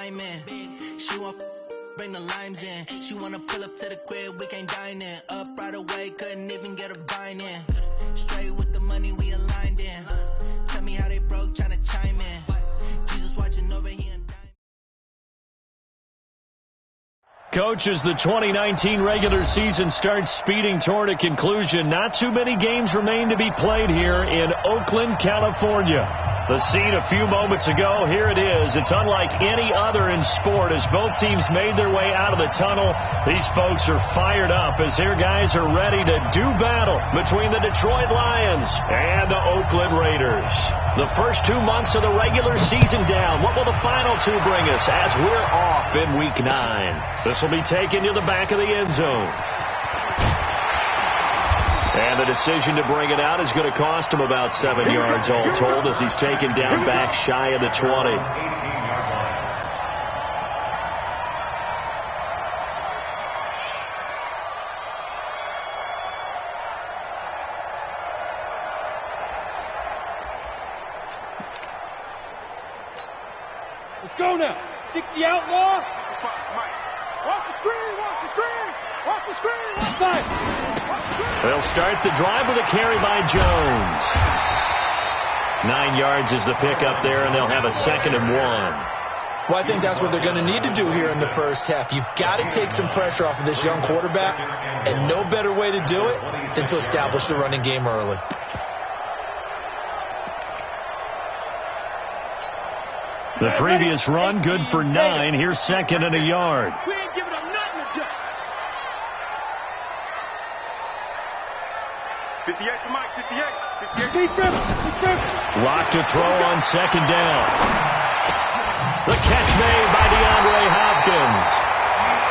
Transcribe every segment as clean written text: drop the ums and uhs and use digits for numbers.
diamond. She want bring the limes in. She wanna pull up to the crib, we can't dine in. Up right away, couldn't even get a vine in. Straight with the money we aligned in. Tell me how they broke, tryna chime in. Jesus watching over here and dying. Coach, as the 2019 regular season starts speeding toward a conclusion, not too many games remain to be played here in Oakland, California. The scene a few moments ago, here it is. It's unlike any other in sport as both teams made their way out of the tunnel. These folks are fired up as their guys are ready to do battle between the Detroit Lions and the Oakland Raiders. The first 2 months of the regular season down. What will the final two bring us as we're off in Week 9? This will be taken to the back of the end zone. And the decision to bring it out is going to cost him about 7 yards all told as he's taken down back shy of the 20. Let's go now. 60 outlaw. Watch the screen, watch the screen, watch the screen, watch the They'll start the drive with a carry by Jones. 9 yards is the pickup there, and they'll have a 2nd and 1. Well, I think that's what they're going to need to do here in the first half. You've got to take some pressure off of this young quarterback, and no better way to do it than to establish the running game early. The previous run, good for 9. Here's 2nd and a yard. We ain't giving up nothing to do. 58 for Mike, 58. Lock to throw on 2nd down. The catch made by DeAndre Hopkins.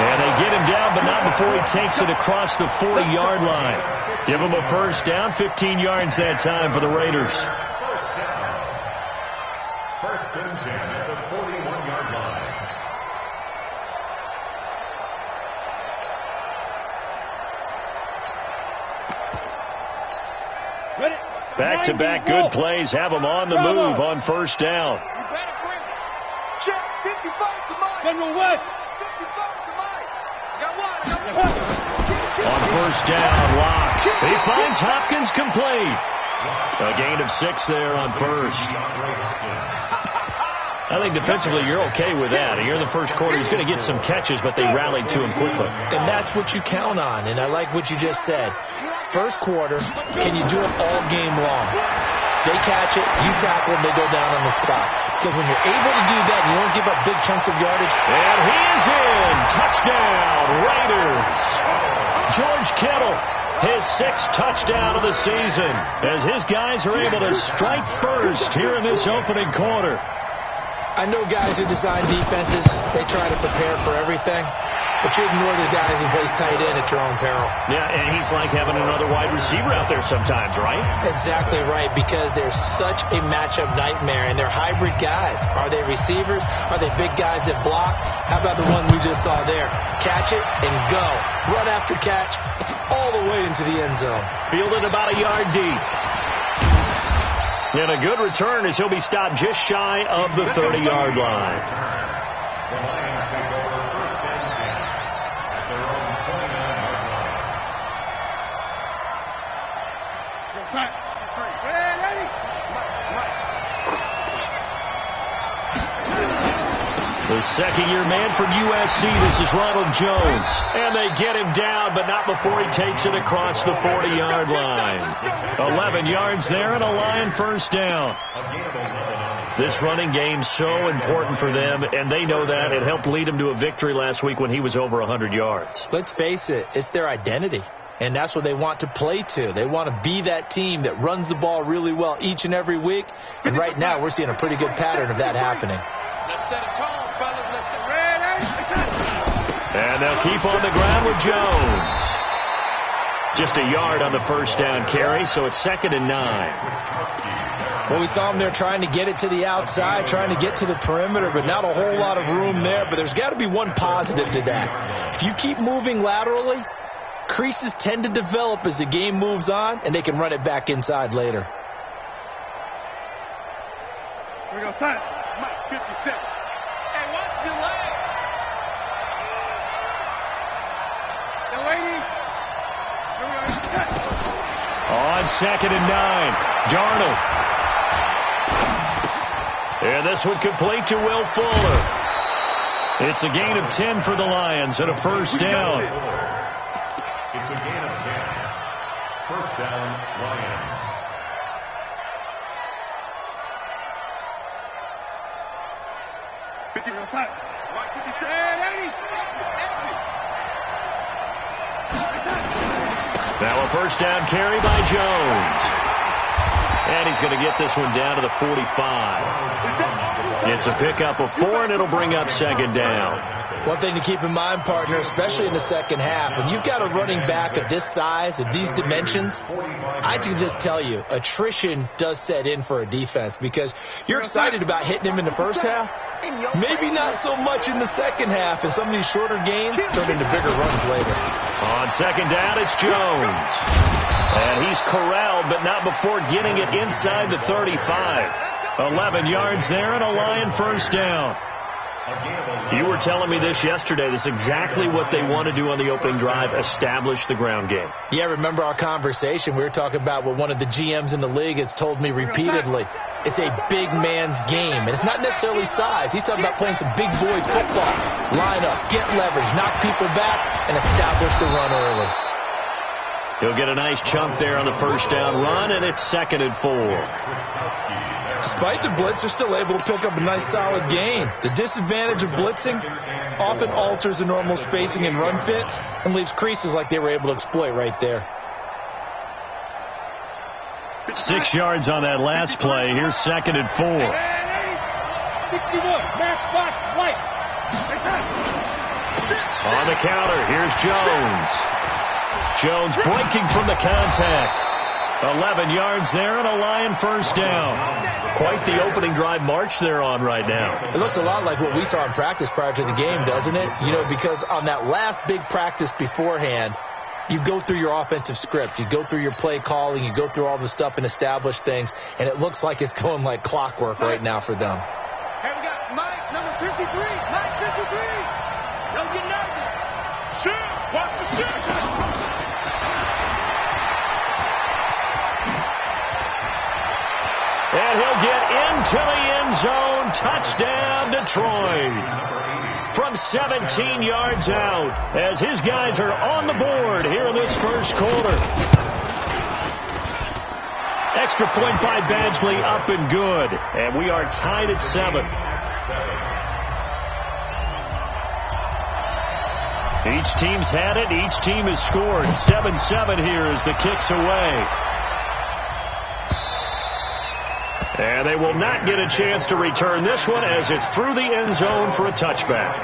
And they get him down, but not before he takes it across the 40-yard line. Give him a first down, 15 yards that time for the Raiders. First and 10 at the 41-yard line. Back-to-back good plays have them on the move on first down. Check, 55 to Mike. General West. 55 to Mike. On first down, Locke. He finds Hopkins complete. A gain of 6 there on first. I think defensively you're okay with that. Here in the first quarter, he's going to get some catches, but they rallied to him quickly. And that's what you count on, and I like what you just said. First quarter, can you do it all game long? They catch it, you tackle them, they go down on the spot. Because when you're able to do that, you don't give up big chunks of yardage. And he is in. Touchdown, Raiders. George Kittle, his 6th touchdown of the season, as his guys are able to strike first here in this opening quarter. I know guys who design defenses, they try to prepare for everything, but you ignore the guy who plays tight end at your own peril. Yeah, and he's like having another wide receiver out there sometimes, right? Exactly right, because they're such a matchup nightmare, and they're hybrid guys. Are they receivers? Are they big guys that block? How about the one we just saw there? Catch it and go. Run after catch all the way into the end zone. Fielded about a yard deep. And a good return as he'll be stopped just shy of the 30-yard line. The Lions take over first and 10 at their own 29-yard line. The second-year man from USC, this is Ronald Jones. And they get him down, but not before he takes it across the 40-yard line. 11 yards there and a Lion first down. This running game so important for them, and they know that. It helped lead him to a victory last week when he was over 100 yards. Let's face it, it's their identity. And that's what they want to play to. They want to be that team that runs the ball really well each and every week. And right now, we're seeing a pretty good pattern of that happening. Let's set a tone, fellas. Let's set ready. And they'll keep on the ground with Jones. Just a yard on the first down carry, so it's 2nd and 9. Well, we saw them there trying to get it to the outside, trying to get to the perimeter, but not a whole lot of room there. But there's got to be one positive to that. If you keep moving laterally, creases tend to develop as the game moves on, and they can run it back inside later. Here we go, son. Mike, 57. Hey, watch On 2nd and 9, Darnold. And this one complete to Will Fuller. It's a gain of 10 for the Lions and a first down. It's a gain of 10. First down, Lions. Now a first down carry by Jones. And he's going to get this one down to the 45. It's a pickup of 4, and it'll bring up 2nd down. One thing to keep in mind, partner, especially in the second half, when you've got a running back of this size, of these dimensions, I can just tell you, attrition does set in for a defense because you're excited about hitting him in the first half. Maybe not so much in the second half, and some of these shorter gains turn into bigger runs later. On 2nd down, it's Jones. And he's corralled, but not before getting it inside the 35. 11 yards there and a Lion first down. You were telling me this yesterday. This is exactly what they want to do on the opening drive, establish the ground game. Yeah, remember our conversation? We were talking about what one of the GMs in the league has told me repeatedly. It's a big man's game, and it's not necessarily size. He's talking about playing some big boy football. Line up, get leverage, knock people back, and establish the run early. He'll get a nice chunk there on the first down run, and it's 2nd and 4. Despite the blitz, they're still able to pick up a nice solid gain. The disadvantage of blitzing often alters the normal spacing and run fits and leaves creases like they were able to exploit right there. 6 yards on that last play. Here's 2nd and 4. 61, match box, light. On the counter, here's Jones. Jones breaking from the contact. 11 yards there and a Lion first down. Quite the opening drive march they're on right now. It looks a lot like what we saw in practice prior to the game, doesn't it? You know, because on that last big practice beforehand, you go through your offensive script. You go through your play calling. You go through all the stuff and establish things. And it looks like it's going like clockwork right now for them. Hey, we got Mike, number 53. Mike, 53. Don't get nervous. Shoot. Watch the shoot. And he'll get into the end zone. Touchdown, Detroit. From 17 yards out as his guys are on the board here in this first quarter. Extra point by Badgley, up and good. And we are tied at 7. Each team's had it. Each team has scored. 7-7 here as the kick's away. And they will not get a chance to return this one as it's through the end zone for a touchback.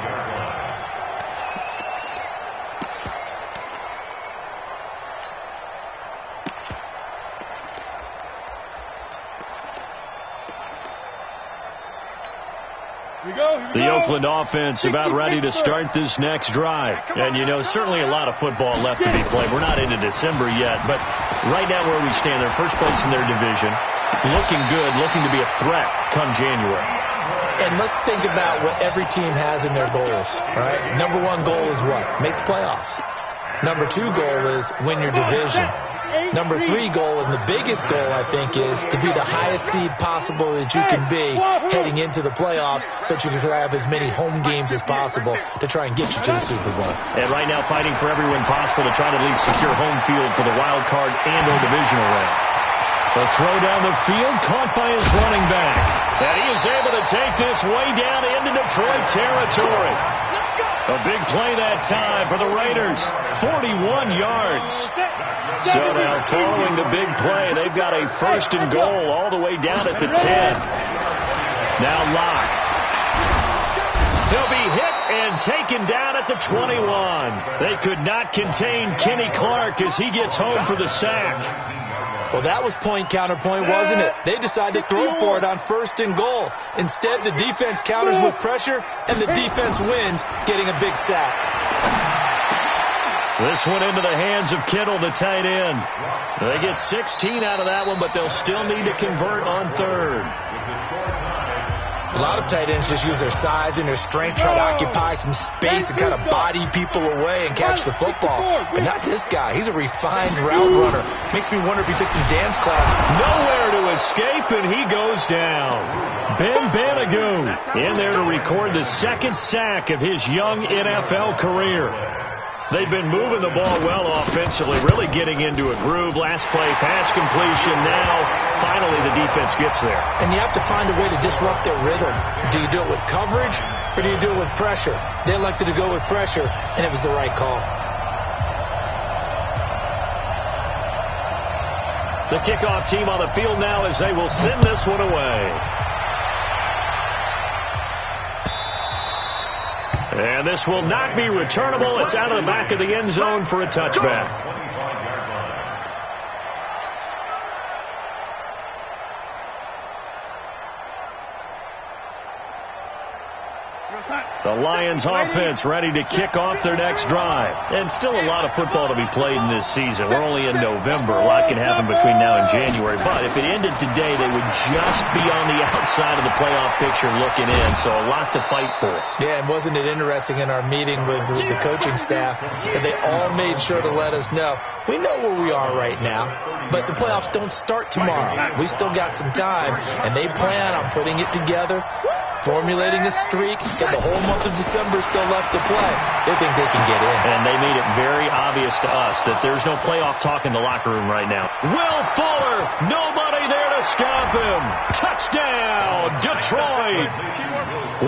The Oakland offense about ready to start this next drive. And, you know, certainly a lot of football left to be played. We're not into December yet, but right now where we stand, they're first place in their division. Looking good, looking to be a threat come January. And let's think about what every team has in their goals, right? Number 1 goal is what? Make the playoffs. Number 2 goal is win your division. Number 3 goal, and the biggest goal, I think, is to be the highest seed possible that you can be heading into the playoffs so that you can have as many home games as possible to try and get you to the Super Bowl. And right now fighting for every win possible to try to at least secure home field for the wild card and or divisional round. The throw down the field, caught by his running back. And he is able to take this way down into Detroit territory. A big play that time for the Raiders. 41 yards. So now following the big play, they've got a first and goal all the way down at the 10. Now Locke. He'll be hit and taken down at the 21. They could not contain Kenny Clark as he gets home for the sack. Well, that was point counterpoint, wasn't it? They decided to throw for it on first and goal. Instead, the defense counters with pressure, and the defense wins, getting a big sack. This one into the hands of Kittle, the tight end. They get 16 out of that one, but they'll still need to convert on third. A lot of tight ends just use their size and their strength, try to occupy some space and kind of body people away and catch the football. But not this guy. He's a refined route runner. Makes me wonder if he took some dance class. Nowhere to escape, and he goes down. Ben Banagoo in there to record the second sack of his young NFL career. They've been moving the ball well offensively, really getting into a groove. Last play, pass completion. Now, finally, the defense gets there. And you have to find a way to disrupt their rhythm. Do you do it with coverage, or do you do it with pressure? They elected to go with pressure, and it was the right call. The kickoff team on the field now as they will send this one away. And this will not be returnable. It's out of the back of the end zone for a touchback. The Lions offense ready to kick off their next drive. And still a lot of football to be played in this season. We're only in November. A lot can happen between now and January. But if it ended today, they would just be on the outside of the playoff picture looking in. So a lot to fight for. Yeah, and wasn't it interesting in our meeting with the coaching staff that they all made sure to let us know, we know where we are right now, but the playoffs don't start tomorrow. We still got some time, and they plan on putting it together, formulating a streak, and the whole month of December still left to play. They think they can get in. And they made it very obvious to us that there's no playoff talk in the locker room right now. Will Fuller, nobody there to stop him. Touchdown, Detroit.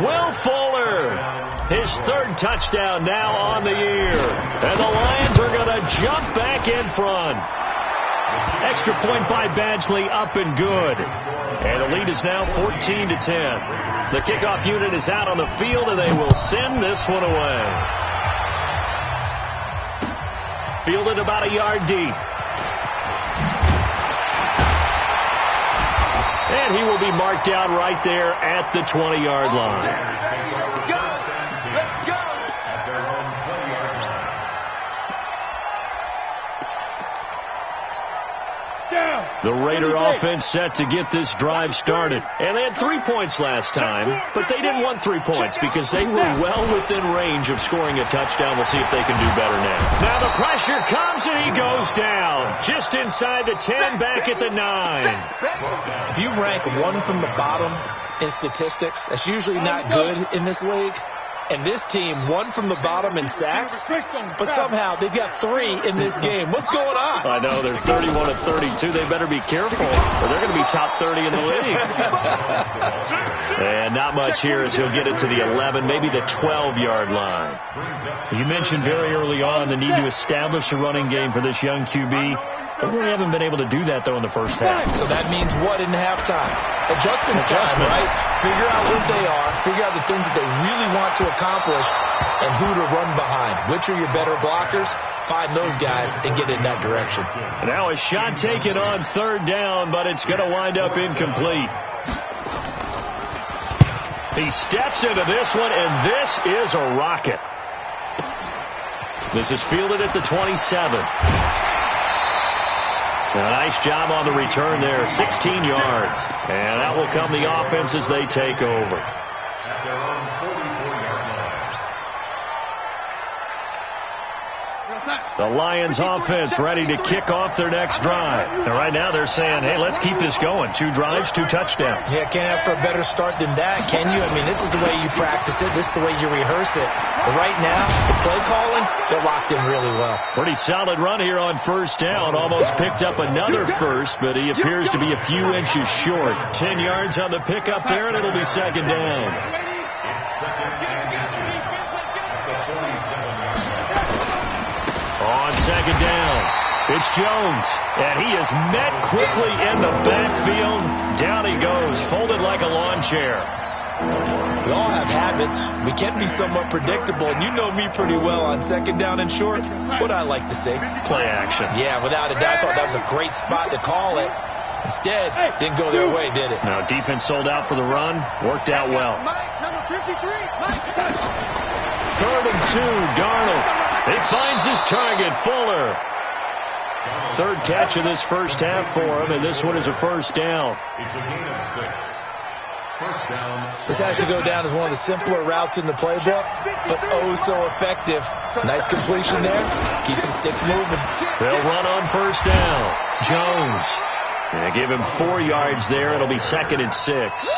Will Fuller, his third touchdown now on the year. And the Lions are going to jump back in front. Extra point by Badgley, up and good. And the lead is now 14-10. The kickoff unit is out on the field, and they will send this one away. Fielded about a yard deep. And he will be marked down right there at the 20-yard line. Let's go! At their own 20-yard line. The Raider offense set to get this drive started. And they had 3 points last time, but they didn't want 3 points because they were well within range of scoring a touchdown. We'll see if they can do better now. Now the pressure comes and he goes down. Just inside the 10, back at the 9. If you rank one from the bottom in statistics, that's usually not good in this league. And this team won from the bottom in sacks, but somehow they've got 3 in this game. What's going on? I know, they're 31 of 32. They better be careful, or they're going to be top 30 in the league. And not much here as he'll get it to the 11, maybe the 12-yard line. You mentioned very early on the need to establish a running game for this young QB. They really haven't been able to do that, though, in the first half. So that means what in halftime? Adjustments time, right? Figure out what they are, figure out the things that they really want to accomplish, and who to run behind. Which are your better blockers? Find those guys and get in that direction. Now a shot taken on third down, but it's going to wind up incomplete. He steps into this one, and this is a rocket. This is fielded at the 27. A nice job on the return there, 16 yards. And that will come the offense as they take over. At their own 44-yard line. The Lions offense ready to kick off their next drive. And right now they're saying, hey, let's keep this going. 2 drives, 2 touchdowns. Yeah, can't ask for a better start than that, can you? I mean, this is the way you practice it. This is the way you rehearse it. But right now, the play calling, they're locked in really well. Pretty solid run here on first down. Almost picked up another first, but he appears to be a few inches short. 10 yards on the pickup there, and it'll be second down. It's second and 2 at the 47-yard line. On second down, it's Jones, and he is met quickly in the backfield. Down he goes, folded like a lawn chair. We all have habits. We can be somewhat predictable, and you know me pretty well on second down and short. What I like to say? Play action. Yeah, without a doubt, I thought that was a great spot to call it. Instead, didn't go their way, did it? No, defense sold out for the run. Worked out well. Number 53, Third and 2, Darnold. He finds his target, Fuller. Third catch of this first half for him, and this one is a first down. It's a gain of 6. First down. This has to go down as one of the simpler routes in the playbook, but oh so effective. Nice completion there. Keeps the sticks moving. They'll run on first down. Jones. They give him 4 yards there. It'll be 2nd and 6.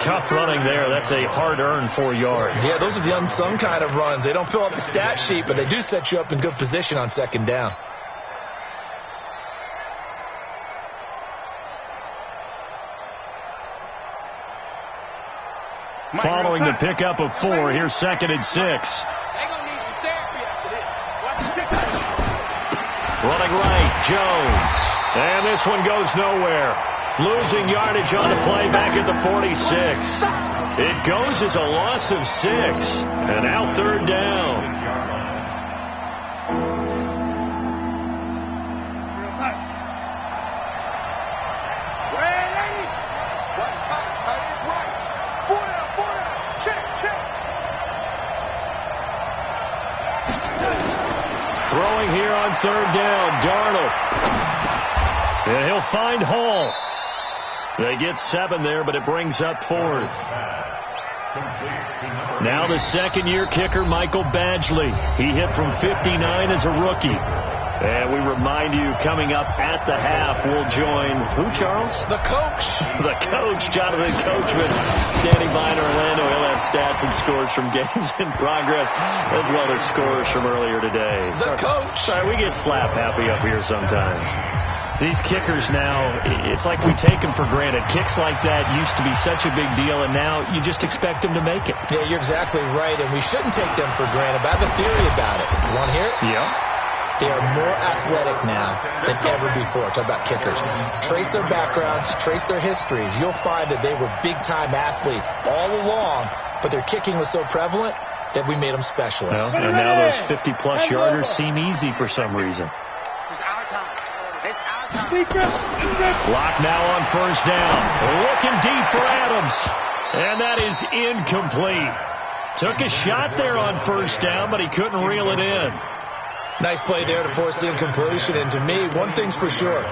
Tough running there. That's a hard-earned 4 yards. Yeah, those are the unsung kind of runs. They don't fill up the stat sheet, but they do set you up in good position on 2nd down. Following the pickup of 4, here's 2nd and 6. They're going to need some therapy after this. Watch the 6. Running right, Jones. And this one goes nowhere. Losing yardage on the play back at the 46. It goes as a loss of 6. And now 3rd down. Throwing here on 3rd down, Darnold. And he'll find Hall. They get 7 there, but it brings up 4th. Now the second-year kicker, Michael Badgley. He hit from 59 as a rookie. And we remind you, coming up at the half, we'll join who, Charles? The coach. The coach, Jonathan Coachman, standing by in Orlando. He'll have stats and scores from games in progress, as well as scores from earlier today. The coach. Sorry, we get slap happy up here sometimes. These kickers now, it's like we take them for granted. Kicks like that used to be such a big deal, and now you just expect them to make it. Yeah, you're exactly right, and we shouldn't take them for granted. But I have a theory about it. You want to hear it? Yeah. They are more athletic now than ever before. Talk about kickers. Trace their backgrounds, trace their histories. You'll find that they were big-time athletes all along, but their kicking was so prevalent that we made them specialists. Well, and now those 50-plus yarders seem easy for some reason. It's our time. It's our time. Block now on 1st down. Looking deep for Adams. And that is incomplete. Took a shot there on 1st down, but he couldn't reel it in. Nice play there to force the incompletion. And to me, one thing's for sure.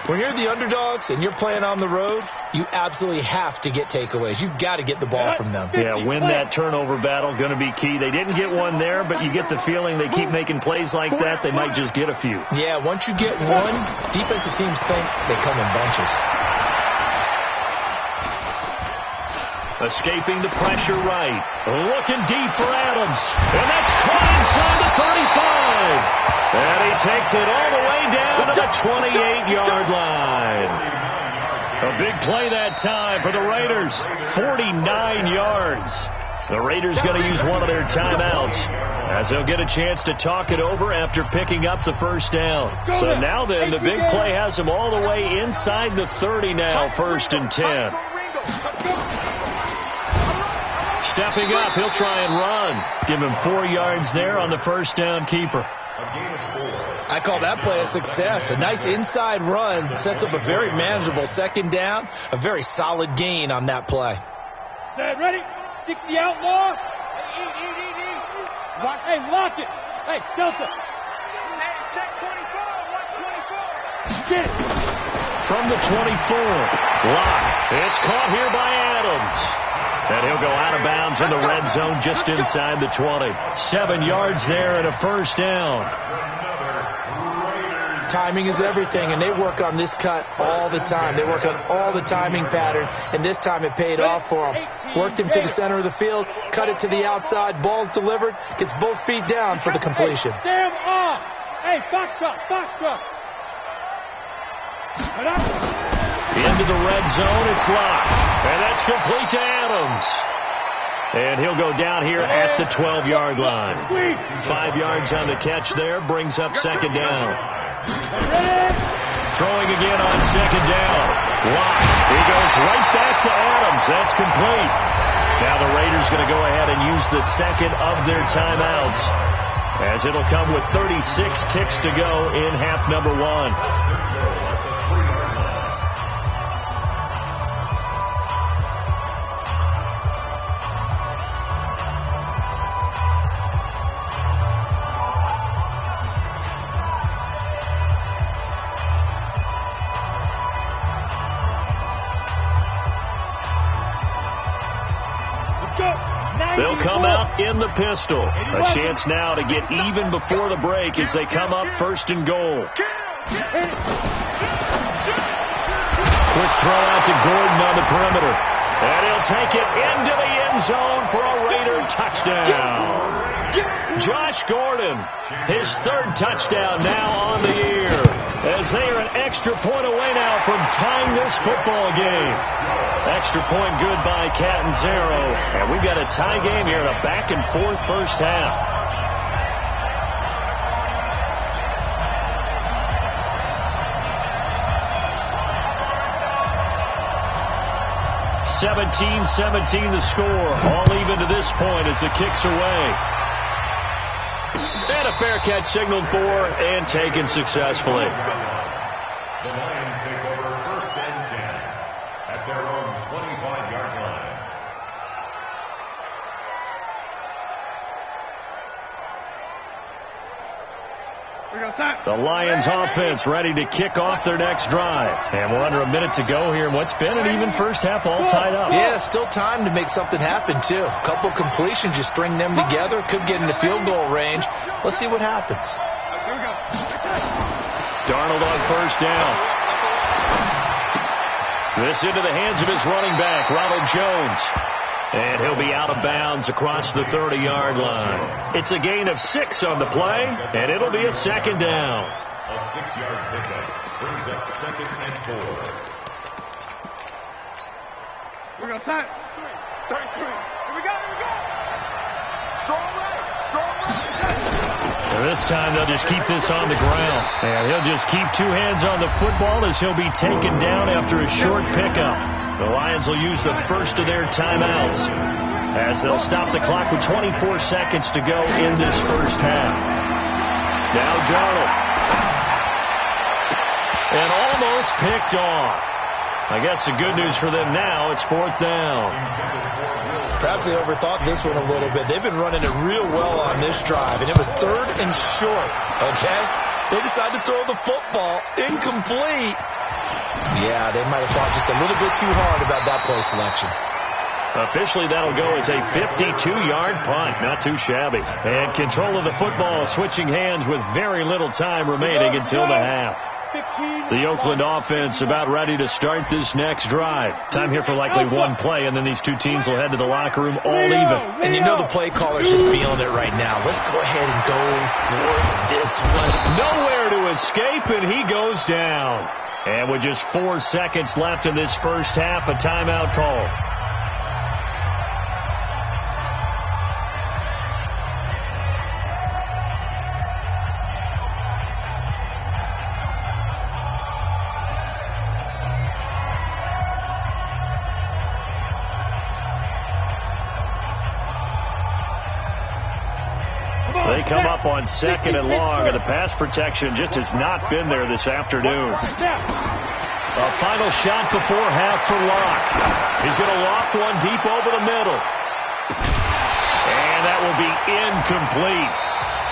When you're the underdogs and you're playing on the road, you absolutely have to get takeaways. You've got to get the ball from them. Yeah, win that turnover battle, going to be key. They didn't get one there, but you get the feeling they keep making plays like that, they might just get a few. Yeah, once you get one, defensive teams think they come in bunches. Escaping the pressure right. Looking deep for Adams. And that's caught inside the 35. And he takes it all the way down to the 28-yard line. A big play that time for the Raiders. 49 yards. The Raiders going to use one of their timeouts as they'll get a chance to talk it over after picking up the 1st down. So now then, the big play has them all the way inside the 30 now, 1st and 10. Stepping up, he'll try and run. Give him 4 yards there on the 1st down keeper. I call that play a success. A nice inside run sets up a very manageable 2nd down. A very solid gain on that play. Set, ready? 60 outlaw. Hey, lock it. Hey, Delta. Hey, check 24. Watch 24. Get it. From the 24. Lock. It's caught here by Adams. And he'll go out of bounds in the red zone just inside the 20. 7 yards there and a 1st down. Timing is everything, and they work on this cut all the time. They work on all the timing patterns, and this time it paid off for them. Worked him to the center of the field, cut it to the outside, ball's delivered, gets both feet down for the completion. Hey, Sam off. Hey, Foxtrot. Into the red zone, it's locked. And that's complete to Adams. And he'll go down here at the 12-yard line. 5 yards on the catch there, brings up 2nd down. Throwing again on 2nd down. Lock. He goes right back to Adams. That's complete. Now the Raiders going to go ahead and use the 2nd of their timeouts, as it'll come with 36 ticks to go in half number 1. They'll come out in the pistol. A chance now to get even before the break as they come up first and goal. Quick throw out to Gordon on the perimeter. And he'll take it into the end zone for a Raider touchdown. Josh Gordon, his third touchdown now on the year, as they are an extra point away now from tying this football game. Extra point good by Catanzaro, and we've got a tie game here in a back-and-forth first half. 17-17 the score. All even to this point as the kick's away. And a fair catch signaled for and taken successfully. The Lions take over first and 10 at their own 25-yard line. The Lions offense ready to kick off their next drive. And we're under a minute to go here in what's been an even first half, all tied up. Yeah, still time to make something happen, too. A couple completions, you string them together, could get into field goal range. Let's see what happens. Darnold on first down. This into the hands of his running back, Ronald Jones. And he'll be out of bounds across the 30-yard line. It's a gain of 6 on the play, and it'll be a second down. A 6-yard pickup brings up second and 4. We're going to set. 33. Here we go. Strong right. And this time they'll just keep this on the ground. And he'll just keep two hands on the football as he'll be taken down after a short pickup. The Lions will use the first of their timeouts as they'll stop the clock with 24 seconds to go in this first half. Now Darnold. And almost picked off. I guess the good news for them now, it's fourth down. Perhaps they overthought this one a little bit. They've been running it real well on this drive, and it was third and short, okay? They decided to throw the football incomplete. Yeah, they might have thought just a little bit too hard about that play selection. Officially, that'll go as a 52-yard punt. Not too shabby. And control of the football switching hands with very little time remaining until the half. The Oakland offense about ready to start this next drive. Time here for likely one play, and then these two teams will head to the locker room all even. And you know the play caller's just feeling it right now. Let's go ahead and go for this one. Nowhere to escape, and he goes down. And with just 4 seconds left in this first half, a timeout call. They come up on second and long, and the pass protection just has not been there this afternoon. A final shot before half for Locke. He's going to loft one deep over the middle. And that will be incomplete.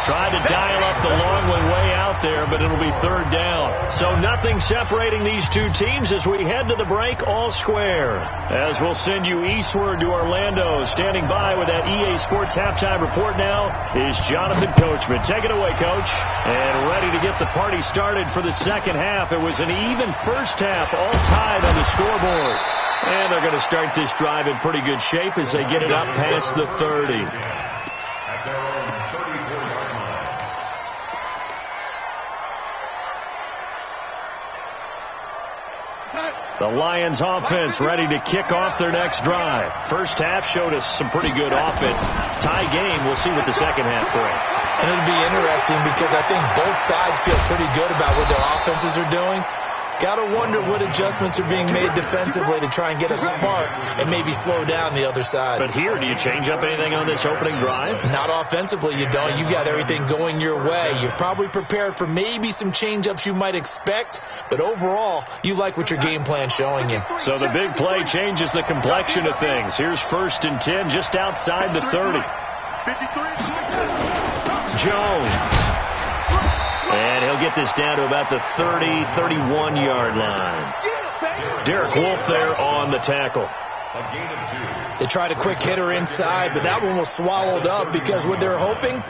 Tried to dial up the long one way out there, but it'll be third down. So nothing separating these two teams as we head to the break all square. As we'll send you eastward to Orlando. Standing by with that EA Sports halftime report now is Jonathan Coachman. Take it away, Coach. And ready to get the party started for the second half. It was an even first half, all tied on the scoreboard. And they're going to start this drive in pretty good shape as they get it up past the 30. At their own 34-yard line. The Lions offense ready to kick off their next drive. First half showed us some pretty good offense. Tie game, we'll see what the second half brings. And it'll be interesting because I think both sides feel pretty good about what their offenses are doing. Got to wonder what adjustments are being made defensively to try and get a spark and maybe slow down the other side. But here, do you change up anything on this opening drive? Not offensively, you don't. You got everything going your way. You've probably prepared for maybe some change-ups you might expect, but overall, you like what your game plan's showing you. So the big play changes the complexion of things. Here's first and 10 just outside the 30. Jones. And he'll get this down to about the 30, 31-yard line. Derek Wolfe there on the tackle. A gain of 2. They tried a quick hitter inside, but that one was swallowed up because what they're hoping,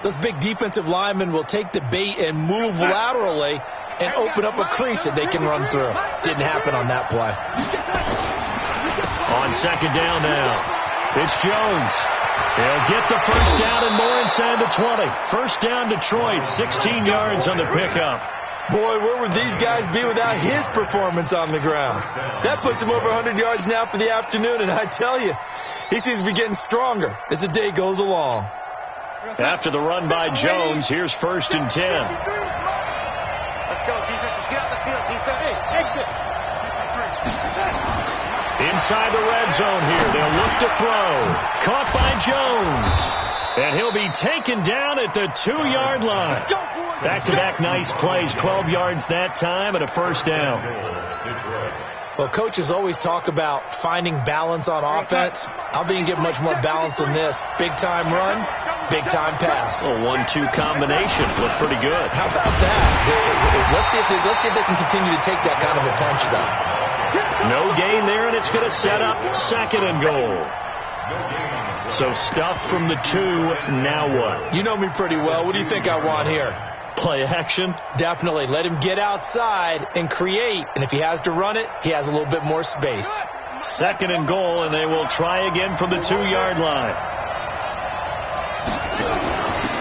those big defensive linemen will take the bait and move laterally and open up a crease that they can run through. Didn't happen on that play. On second down now, it's Jones. He'll get the first down and more inside the 20. First down Detroit, 16 yards on the pickup. Boy, where would these guys be without his performance on the ground? That puts him over 100 yards now for the afternoon, and I tell you, he seems to be getting stronger as the day goes along. After the run by Jones, here's 1st and 10. Let's go, defense. Just get out the field, defense. Hey, exit. Inside the red zone here. They'll look to throw. Caught by Jones. And he'll be taken down at the 2-yard line. Back-to-back nice plays. 12 yards that time and a first down. Well, coaches always talk about finding balance on offense. I don't think you can get much more balance than this. Big-time run, big-time pass. A 1-2 combination. Looked pretty good. How about that? Let's see if they can continue to take that kind of a punch, though. No gain there, and it's going to set up 2nd and goal. So stuff from the 2. Now what? You know me pretty well. What do you think I want here? Play action? Definitely. Let him get outside and create. And if he has to run it, he has a little bit more space. 2nd and goal, and they will try again from the 2-yard line.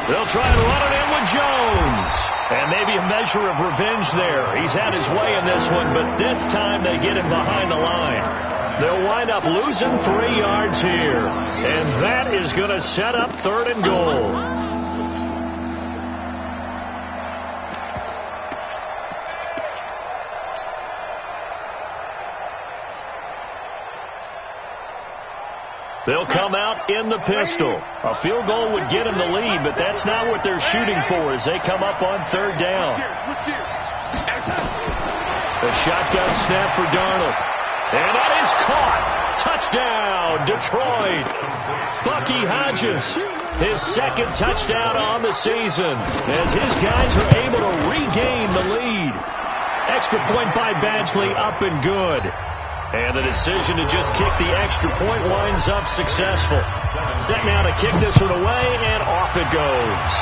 They'll try and run it in with Jones. And maybe a measure of revenge there. He's had his way in this one, but this time they get him behind the line. They'll wind up losing 3 yards here. And that is going to set up 3rd and goal. They'll come out in the pistol. A field goal would get them the lead, but that's not what they're shooting for as they come up on 3rd down. The shotgun snap for Darnold. And that is caught. Touchdown, Detroit. Bucky Hodges, his 2nd touchdown on the season as his guys are able to regain the lead. Extra point by Badgley, up and good. And the decision to just kick the extra point winds up successful. Set now to kick this one away, and off it goes.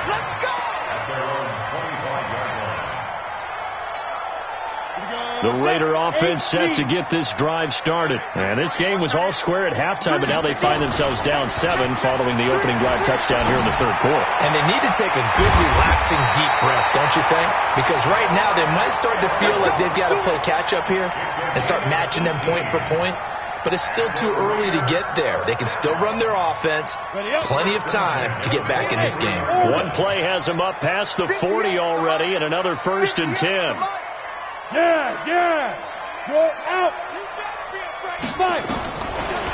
Let's go! At their own 25-yard line. The Raider offense set to get this drive started. And this game was all square at halftime, but now they find themselves down 7 following the opening drive touchdown here in the 3rd quarter. And they need to take a good, relaxing, deep breath, don't you think? Because right now they might start to feel like they've got to play catch-up here and start matching them point for point. But it's still too early to get there. They can still run their offense. Plenty of time to get back in this game. One play has them up past the 40 already, and another 1st and 10. Yeah. Go out. Five.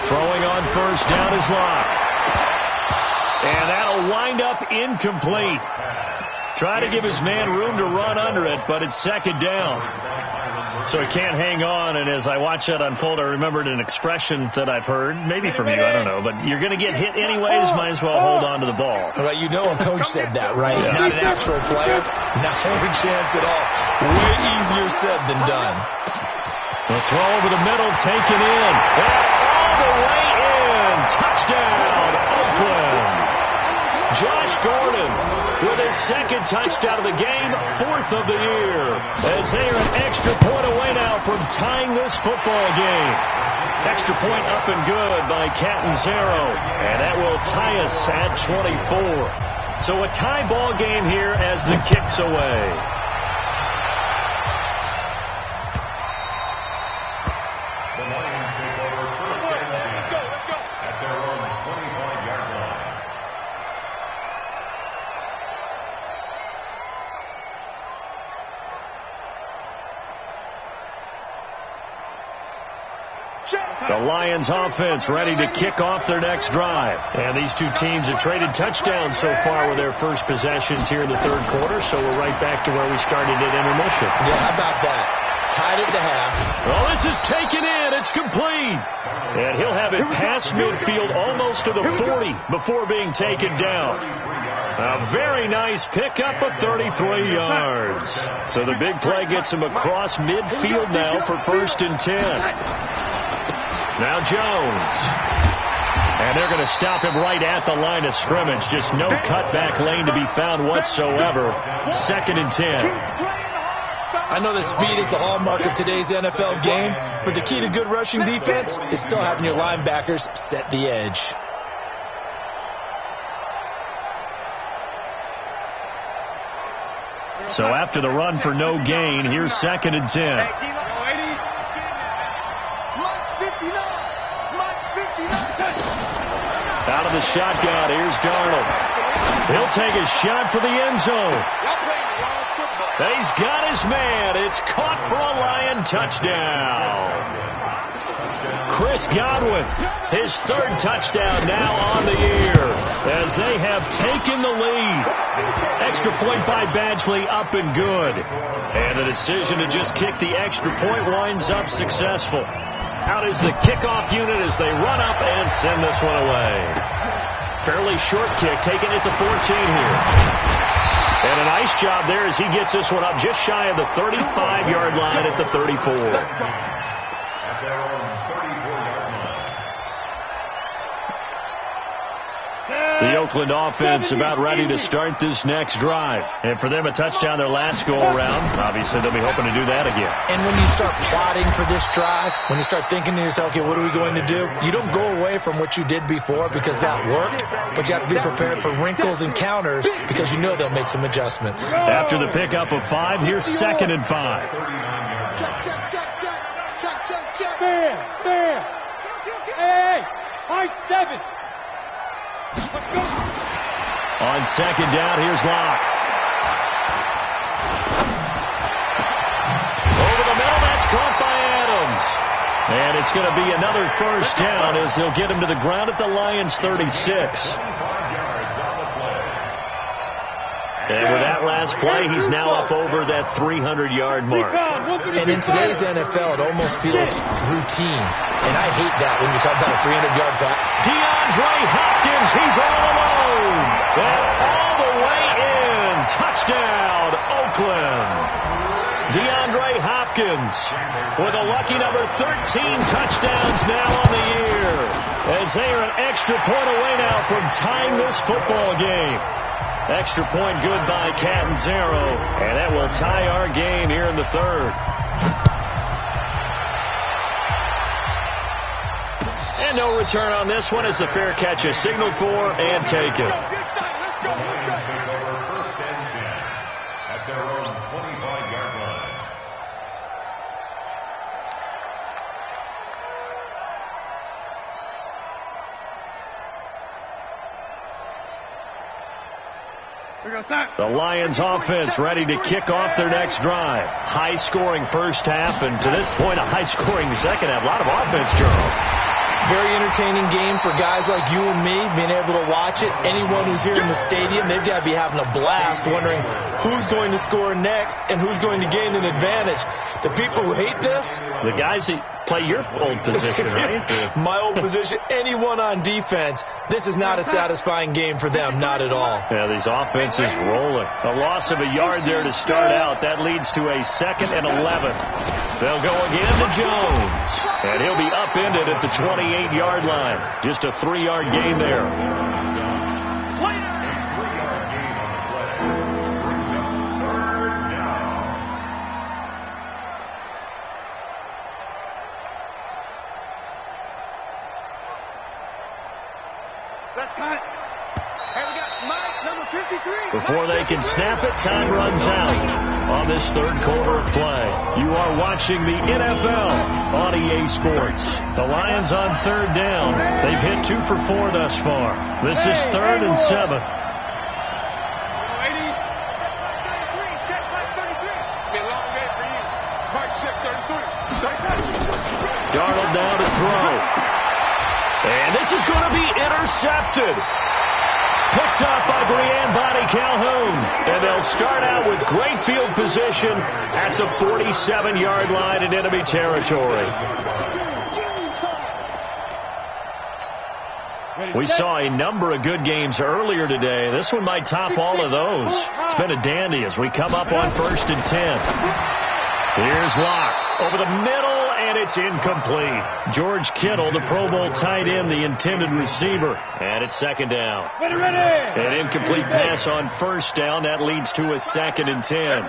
Throwing on 1st down is Locke. And that'll wind up incomplete. Try to give his man room to run under it, but it's 2nd down. So he can't hang on, and as I watch that unfold, I remembered an expression that I've heard, maybe from you, I don't know, but you're going to get hit anyways, might as well hold on to the ball. Well, you know a coach said that, right? Yeah. Not an actual player, not a chance at all. Way easier said than done. The throw over the middle, taken in, and all the way in. Touchdown, Oakland. Josh Gordon with his 2nd touchdown of the game, 4th of the year, as they are an extra point away now from tying this football game. Extra point up and good by Catanzaro, and that will tie us at 24. So a tie ball game here as the kick's away. The Lions take over 1st and 10 at their own 25-yard line. The Lions offense ready to kick off their next drive. And these two teams have traded touchdowns so far with their first possessions here in the 3rd quarter, so we're right back to where we started at intermission. Yeah, how about that? Tied at the half. Well, this is taken in. It's complete. And he'll have it past midfield almost to the 40 before being taken down. A very nice pickup of 33 yards. So the big play gets him across midfield now for 1st and 10. Now Jones. And they're going to stop him right at the line of scrimmage. Just no cutback lane to be found whatsoever. 2nd and 10. I know that speed is the hallmark of today's NFL game, but the key to good rushing defense is still having your linebackers set the edge. So after the run for no gain, here's 2nd and 10. Out of the shotgun, here's Darnold. He'll take a shot for the end zone. He's got his man. It's caught for a Lion touchdown. Chris Godwin, his 3rd touchdown now on the year as they have taken the lead. Extra point by Badgley, up and good. And the decision to just kick the extra point winds up successful. Out is the kickoff unit as they run up and send this one away. Fairly short kick, taking it to 14 here. And a nice job there as he gets this one up just shy of the 35-yard line at the 34. At their own 34-yard line. The Oakland offense about ready to start this next drive. And for them, a touchdown their last go-around. Obviously, they'll be hoping to do that again. And when you start plotting for this drive, when you start thinking to yourself, okay, what are we going to do? You don't go away from what you did before because that worked, but you have to be prepared for wrinkles and counters because you know they'll make some adjustments. After the pickup of 5, here's 2nd and 5. Fair. Hey, high 7. On 2nd down, here's Locke. Over the middle, that's caught by Adams. And it's going to be another 1st down as they'll get him to the ground at the Lions' 36. And with that last play, he's now up over that 300-yard mark. And in today's NFL, it almost feels routine. And I hate that when you talk about a 300-yard pass. DeAndre Hopkins, he's all alone. And all the way in. Touchdown, Oakland. DeAndre Hopkins with a lucky number 13 touchdowns now on the year. As they are an extra point away now from tying this football game. Extra point good by Catanzaro, and that will tie our game here in the 3rd. And no return on this one as the fair catch is signaled for and taken. The Lions take over 1st and 10 at their own 25-yard line. The Lions offense ready to kick off their next drive. High-scoring 1st half, and to this point, a high-scoring 2nd half. A lot of offense, Charles. Very entertaining game for guys like you and me, being able to watch it. Anyone who's here in the stadium, they've got to be having a blast, wondering who's going to score next and who's going to gain an advantage. The people who hate this, the guys that play your old position, right? My old position, anyone on defense, this is not a satisfying game for them, not at all. Yeah, these offenses rolling. A loss of a yard there to start out. That leads to a 2nd and 11. They'll go again to Jones. And he'll be upended at the 28-yard line. Just a 3-yard gain there. Before they can snap it, time runs out on this 3rd quarter of play. You are watching the NFL on EA Sports. The Lions on 3rd down. They've hit 2 for 4 thus far. This is 3rd and 7. Darnold down to throw. And this is going to be intercepted. Picked up by Brian Bonnie Calhoun. And they'll start out with great field position at the 47-yard line in enemy territory. We saw a number of good games earlier today. This one might top all of those. It's been a dandy as we come up on 1st and 10. Here's Locke over the middle, and it's incomplete. George Kittle, the Pro Bowl tight end, the intended receiver. And it's 2nd down. An incomplete pass on 1st down. That leads to a 2nd and 10.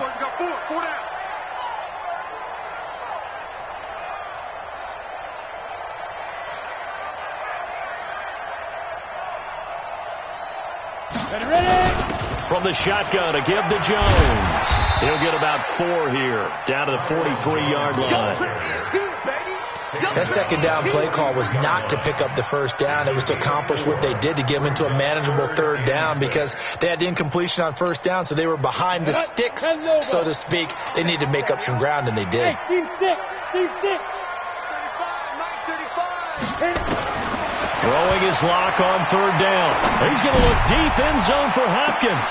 From the shotgun, a give to Jones. He'll get about 4 here, down to the 43-yard line. That 2nd down play call was not to pick up the 1st down. It was to accomplish what they did, to get them into a manageable 3rd down, because they had incompletion on 1st down, so they were behind the sticks, so to speak. They needed to make up some ground, and they did. Team 6. Throwing his Lock on 3rd down. He's going to look deep end zone for Hopkins.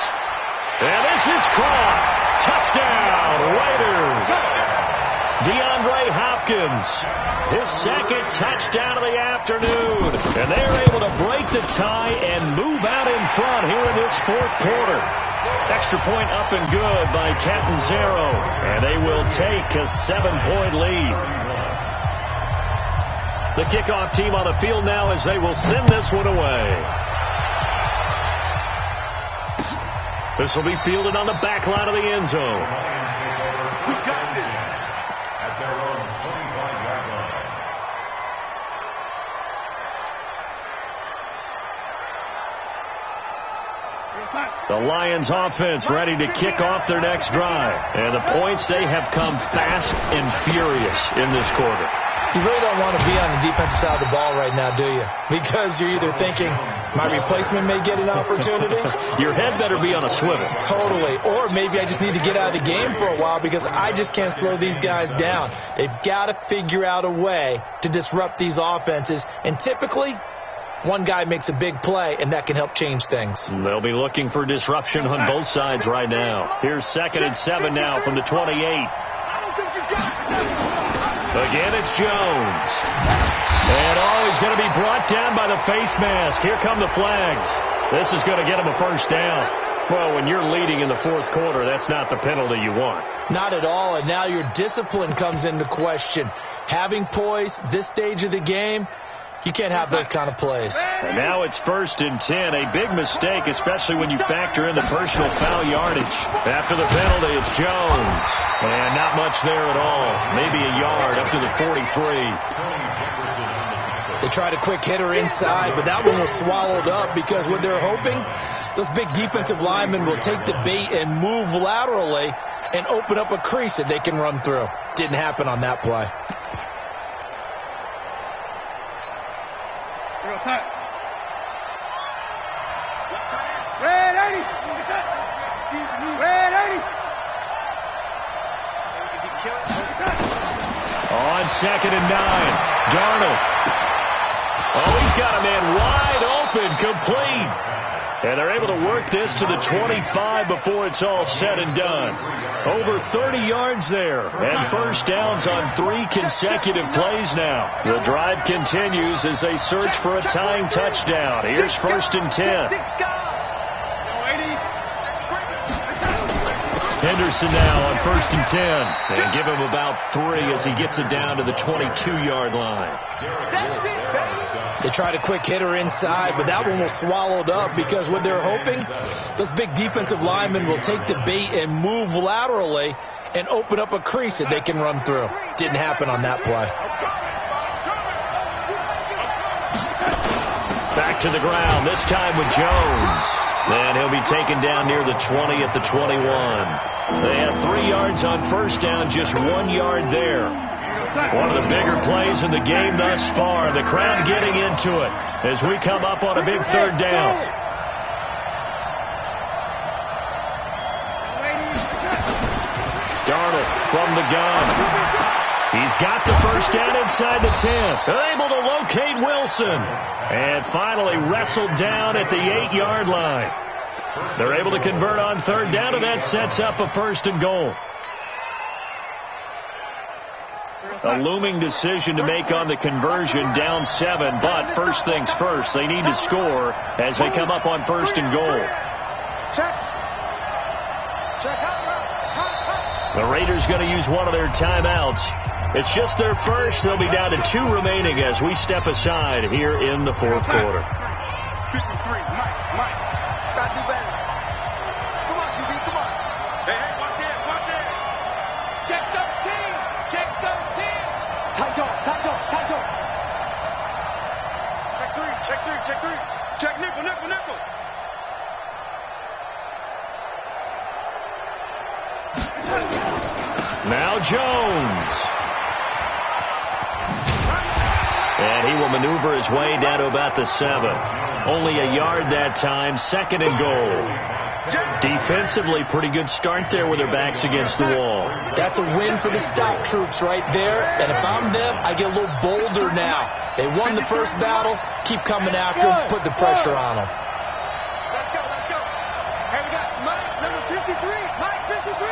And this is caught. Touchdown, Raiders. DeAndre Hopkins, his 2nd touchdown of the afternoon. And they're able to break the tie and move out in front here in this 4th quarter. Extra point up and good by Catanzaro. And they will take a 7-point lead. The kickoff team on the field now as they will send this one away. This will be fielded on the back line of the end zone. We got this. At their own 25-yard line. The Lions offense ready to kick off their next drive. And the points, they have come fast and furious in this quarter. You really don't want to be on the defensive side of the ball right now, do you? Because you're either thinking, my replacement may get an opportunity. Your head better be on a swivel. Totally. Or maybe I just need to get out of the game for a while because I just can't slow these guys down. They've got to figure out a way to disrupt these offenses. And typically, one guy makes a big play, and that can help change things. They'll be looking for disruption on both sides right now. Here's 2nd and 7 now from the 28. Again, it's Jones. And he's going to be brought down by the face mask. Here come the flags. This is going to get him a 1st down. Well, when you're leading in the 4th quarter, that's not the penalty you want. Not at all, and now your discipline comes into question. Having poise this stage of the game, you can't have those kind of plays. And now it's 1st and 10. A big mistake, especially when you factor in the personal foul yardage. After the penalty, it's Jones. And not much there at all. Maybe a yard up to the 43. They tried a quick hitter inside, but that one was swallowed up because what they're hoping, those big defensive linemen will take the bait and move laterally and open up a crease that they can run through. Didn't happen on that play. Red 80. Red 80. On 2nd and 9. Darnold. Oh, he's got a man wide open, complete. And they're able to work this to the 25 before it's all said and done. Over 30 yards there. And 1st downs on 3 consecutive plays now. The drive continues as they search for a tying touchdown. Here's 1st and 10. Henderson now on 1st and 10. And give him about 3 as he gets it down to the 22-yard line. They tried a quick hitter inside, but that one was swallowed up because what they're hoping, those big defensive linemen will take the bait and move laterally and open up a crease that they can run through. Didn't happen on that play. Back to the ground, this time with Jones. And he'll be taken down near the 20 at the 21. They had 3 yards on 1st down, just 1 yard there. One of the bigger plays in the game thus far. The crowd getting into it as we come up on a big 3rd down. Darnold from the gun. He's got the 1st down inside the 10. They're able to locate Wilson. And finally wrestled down at the 8-yard line. They're able to convert on 3rd down, and that sets up a 1st and goal. A looming decision to make on the conversion, down 7. But first things first, they need to score as they come up on 1st and goal. The Raiders going to use one of their timeouts. It's just their first. They'll be down to 2 remaining as we step aside here in the 4th quarter. 53, Mike. Gotta do better. Come on, QB, come on. Hey, watch it. Check 13. Tight dog. Check 3. Check nickel. Now Jones. And he will maneuver his way down to about the 7. Only a yard that time, 2nd and goal. Defensively, pretty good start there with their backs against the wall. That's a win for the stout troops right there. And if I'm them, I get a little bolder now. They won the first battle. Keep coming after them. Put the pressure on them. Let's go. Hey, we got Mike, number 53. Mike, 53.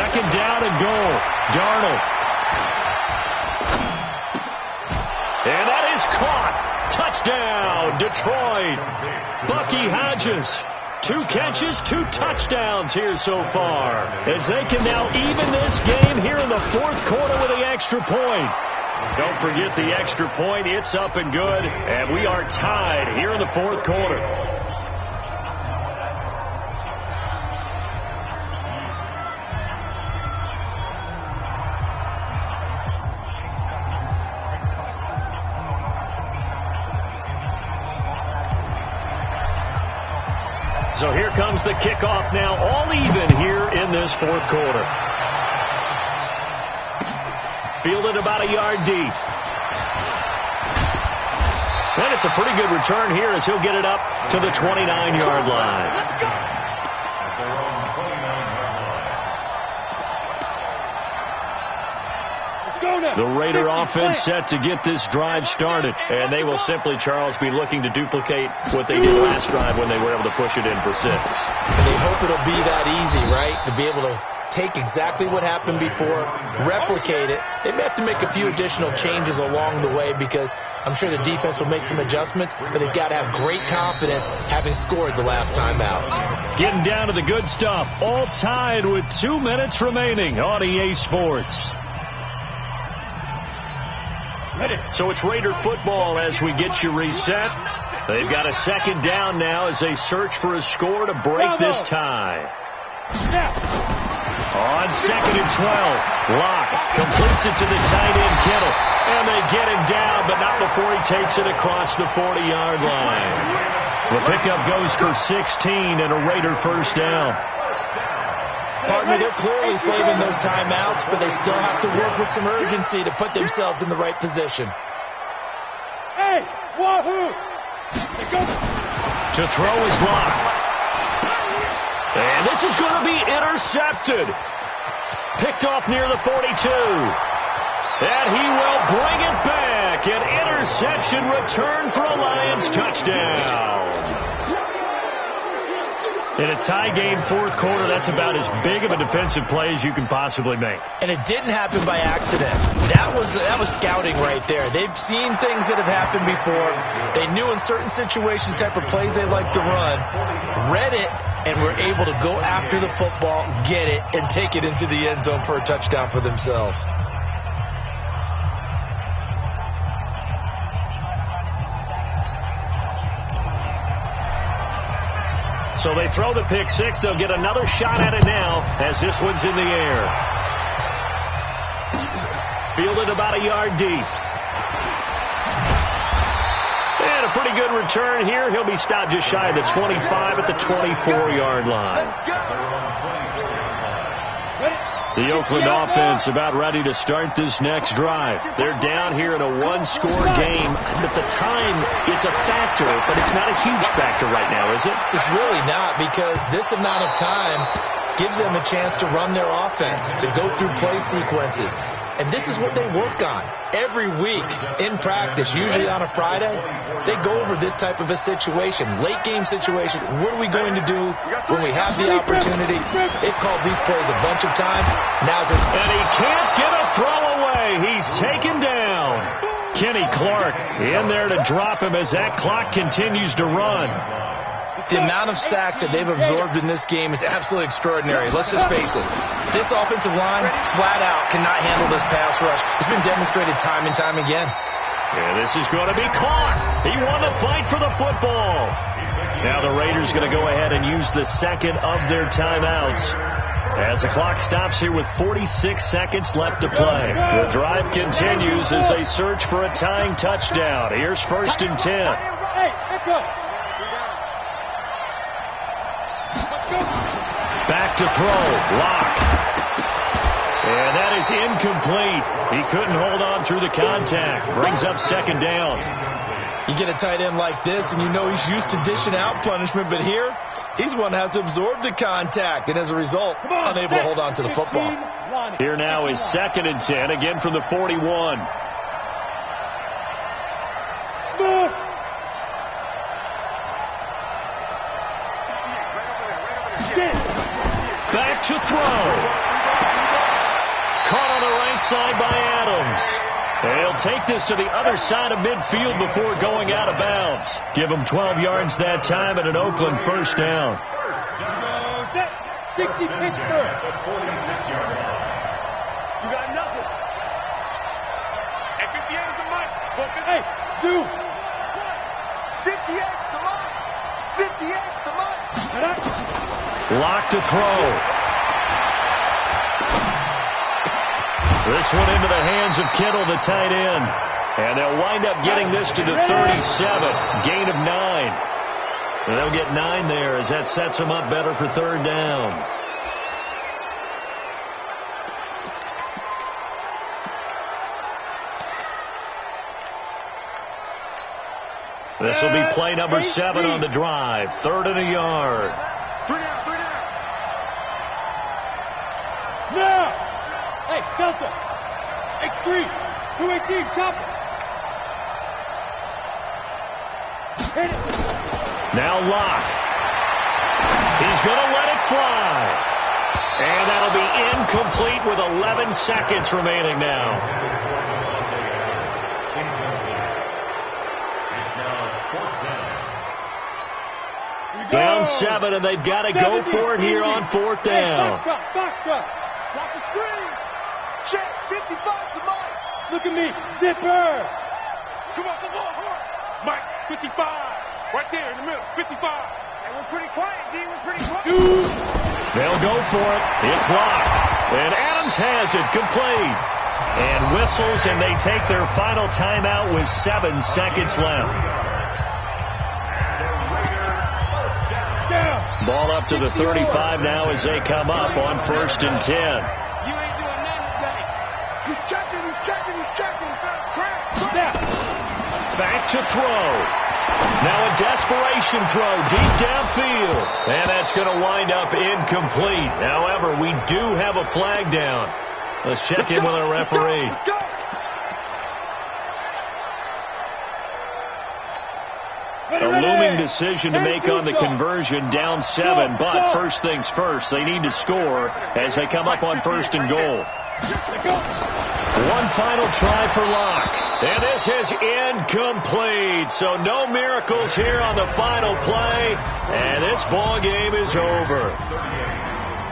2nd down and goal. Darnold. And that is caught. Touchdown, Detroit. Bucky Hodges. 2 catches, 2 touchdowns here so far, as they can now even this game here in the 4th quarter with the extra point. Don't forget the extra point. It's up and good, and we are tied here in the 4th quarter. So here comes the kickoff now, all even here in this 4th quarter. Fielded about a yard deep. And it's a pretty good return here as he'll get it up to the 29-yard line. The Raider offense set to get this drive started, and they will simply, Charles, be looking to duplicate what they did last drive when they were able to push it in for 6. And they hope it'll be that easy, right? To be able to take exactly what happened before, replicate it. They may have to make a few additional changes along the way because I'm sure the defense will make some adjustments, but they've got to have great confidence having scored the last time out. Getting down to the good stuff, all tied with 2 minutes remaining on EA Sports. So it's Raider football as we get you reset. They've got a 2nd down now as they search for a score to break this tie. On 2nd and 12, Locke completes it to the tight end Kittle. And they get him down, but not before he takes it across the 40-yard line. The pickup goes for 16 and a Raider 1st down. Partner, they're clearly saving those timeouts, but they still have to work with some urgency to put themselves in the right position. Hey, wahoo! To throw is Locke. And this is going to be intercepted. Picked off near the 42. And he will bring it back. An interception return for a Lions touchdown. In a tie game 4th quarter, that's about as big of a defensive play as you can possibly make. And it didn't happen by accident. That was scouting right there. They've seen things that have happened before. They knew in certain situations the type of plays they like to run, read it, and were able to go after the football, get it, and take it into the end zone for a touchdown for themselves. So they throw the pick 6. They'll get another shot at it now as this one's in the air. Fielded about a yard deep. And a pretty good return here. He'll be stopped just shy of the 25 at the 24-yard line. The Oakland offense about ready to start this next drive. They're down here in a 1-score game. At the time, it's a factor, but it's not a huge factor right now, is it? It's really not, because this amount of time gives them a chance to run their offense, to go through play sequences. And this is what they work on every week in practice, usually on a Friday. They go over this type of a situation, late game situation. What are we going to do when we have the opportunity? They've called these plays a bunch of times. And he can't get a throw away. He's taken down. Kenny Clark in there to drop him as that clock continues to run. The amount of sacks that they've absorbed in this game is absolutely extraordinary. Let's just face it. This offensive line, flat out, cannot handle this pass rush. It's been demonstrated time and time again. And this is going to be caught. He won the fight for the football. Now the Raiders going to go ahead and use the second of their timeouts as the clock stops here with 46 seconds left to play. The drive continues as they search for a tying touchdown. Here's 1st and 10. Hey, let's go. Back to throw. Lock. And that is incomplete. He couldn't hold on through the contact. Brings up 2nd down. You get a tight end like this, and you know he's used to dishing out punishment, but here, he's one that has to absorb the contact, and as a result, unable to hold on to the football. Here now is 2nd and 10, again from the 41. Back to throw. Caught on the right side by Adams. They'll take this to the other side of midfield before going out of bounds. Give them 12 yards that time and an Oakland 1st down. 60 Pittsburgh. You got nothing. Hey, 58 is the mic. Hey, Sue. 58's the mic. 58's the mic. Lock to throw. This one into the hands of Kittle, the tight end. And they'll wind up getting this to the 37. Gain of 9. And they'll get 9 there as that sets them up better for 3rd down. This will be play number 7 on the drive. 3rd and a yard. 3 down. Now! Hey, Delta! X3! 218, chopper! Hit it! Now Lock. He's going to let it fly. And that'll be incomplete with 11 seconds remaining now. Down 7, and they've got to go for it here on 4th down. Foxtrot. Watch the screen. Check. 55 to Mike. Look at me. Zipper. Come on. Mike, 55. Right there in the middle. 55. And we're pretty quiet, D. We're pretty quiet. They'll go for it. It's locked. And Adams has it complete. And whistles, and they take their final timeout with 7 seconds left. Ball up to the 35 now as they come up on 1st and 10. You ain't doing nothing today. He's checking. Back to throw. Now a desperation throw deep downfield. And that's going to wind up incomplete. However, we do have a flag down. Let's check in with our referee. A looming decision to make on the conversion, down 7, but first things first, they need to score as they come up on 1st and goal. One final try for Locke, and this is incomplete, so no miracles here on the final play, and this ball game is over.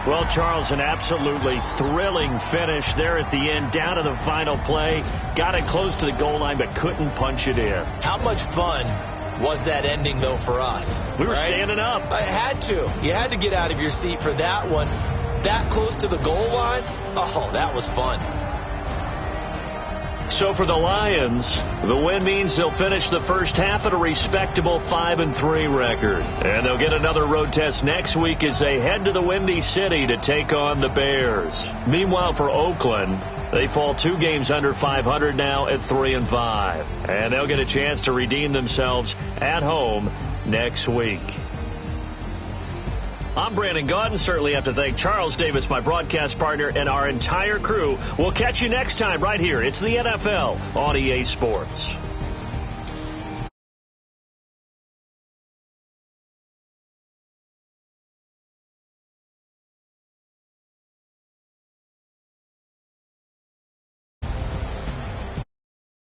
Well, Charles, an absolutely thrilling finish there at the end, down to the final play, got it close to the goal line, but couldn't punch it in. How much fun was that ending, though, for us? We were standing up. I had to. You had to get out of your seat for that one. That close to the goal line? Oh, that was fun. So for the Lions, the win means they'll finish the first half at a respectable 5-3 record. And they'll get another road test next week as they head to the Windy City to take on the Bears. Meanwhile, for Oakland, they fall 2 games under 500 now at 3-5. And they'll get a chance to redeem themselves at home next week. I'm Brandon Gaudin. Certainly have to thank Charles Davis, my broadcast partner, and our entire crew. We'll catch you next time right here. It's the NFL on EA Sports.